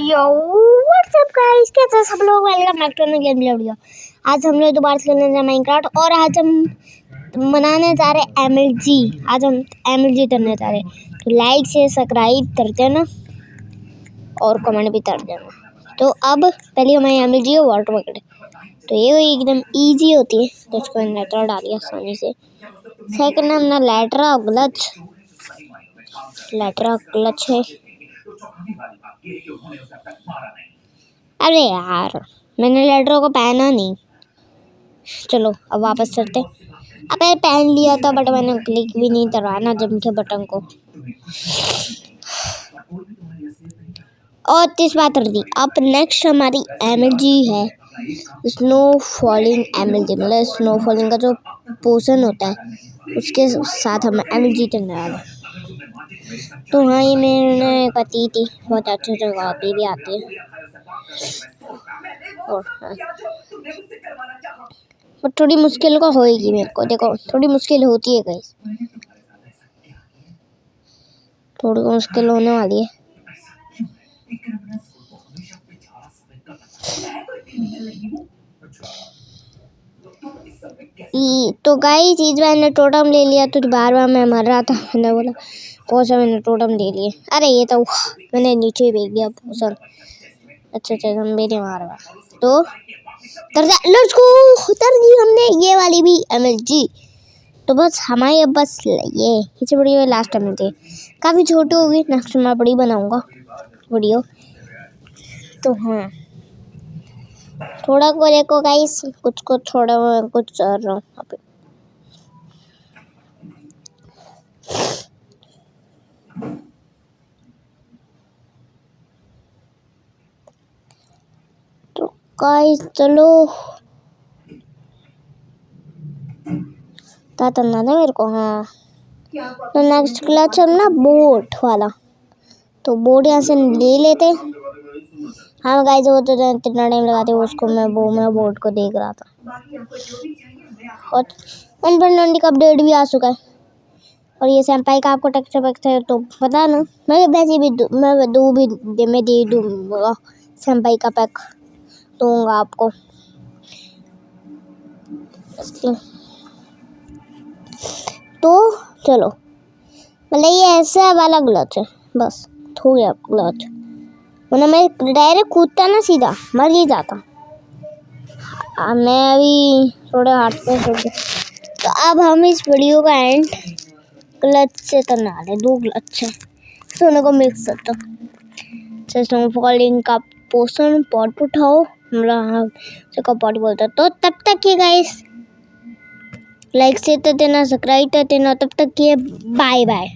यो WhatsApp guys, कैसे सब लोग, welcome back to game video. आज हम लोग दोबारा से खेलने जा माइनक्राफ्ट और आज हम मनाने जा रहे MLG। आज हम MLG करने जा रहे हैं, तो लाइक से सब्सक्राइब कर देना और कमेंट भी कर देना। तो अब पहले हमारे MLG को वाटर पकड़े, तो ये एकदम इजी होती है, तो इसको लेटर डालिए आसानी से। सेकंड हमने लेटरा क्लच है। अरे यार, मैंने लेटरों को पहना नहीं। चलो अब वापस चलते। अब मैं पहन लिया था बट मैंने क्लिक भी नहीं करवाना जम के बटन को, और 30 बात कर दी। अब नेक्स्ट हमारी MLG है, स्नो फॉलिंग MLG, मतलब स्नो फॉलिंग का जो पोशन होता है उसके साथ हम MLG करने वाले। तो हाँ, ये मैंने पति थी, बहुत अच्छे जगह भी आती है। और हाँ, पर थोड़ी मुश्किल को होएगी मेरे को, देखो थोड़ी मुश्किल होती है गाइस, थोड़ी मुश्किल होने वाली है। तो गाइस इस बार मैंने टोटम ले लिया, तो बार बार मैं मर रहा था। मैंने बोला कौन सा, मैंने टोटम ले लिए। अरे ये तो मैंने नीचे भेज दिया पोषण। अच्छा हम मेरे मार रहा, तो लेट्स गो, उतर दी हमने ये वाली भी MLG। तो बस हमारी अब बस ये इसे वीडियो लास्ट टाइम थी, काफ़ी छोटी होगी, नेक्स्ट मैं बड़ी बनाऊंगा वीडियो। तो हाँ, थोड़ा को देखो गाइस, कुछ को थोड़ा कुछ कर रहा हूँ अभी। तो गाइस चलो, ताता ना था मेरे को। हाँ, तो नेक्स्ट क्लच हम ना बोट वाला, तो बोट यहाँ से ले लेते। हाँ गाइस, वो तो कितना टाइम लगाते हैं उसको, मैं बोट को देख रहा था। और 1.20 का अपडेट भी आ चुका है, और ये सैम्पाई का आपको टेक्सचर पैक है तो पता ना, मैं वैसे भी मैं दे दूँगा, सैम्पाई का पैक दूँगा आपको। तो चलो, मतलब ये ऐसा वाला ग्लच है, बस हो गया ग्लच, वरना मैं डायरेक्ट कूदता ना, सीधा मर ही जाता। मैं अभी थोड़े हार्ट पे हो गया। तो अब हम इस वीडियो का एंड क्लच से करने वाले, 2 क्लच है, दोनों को मिक्स करता। स्नो फॉलिंग का पोषण पॉट उठाओ, हमारा पॉट बोलता। तो तब तक ये गाइस लाइक से देना, सब्सक्राइब कर देना, तब तक ये बाय बाय।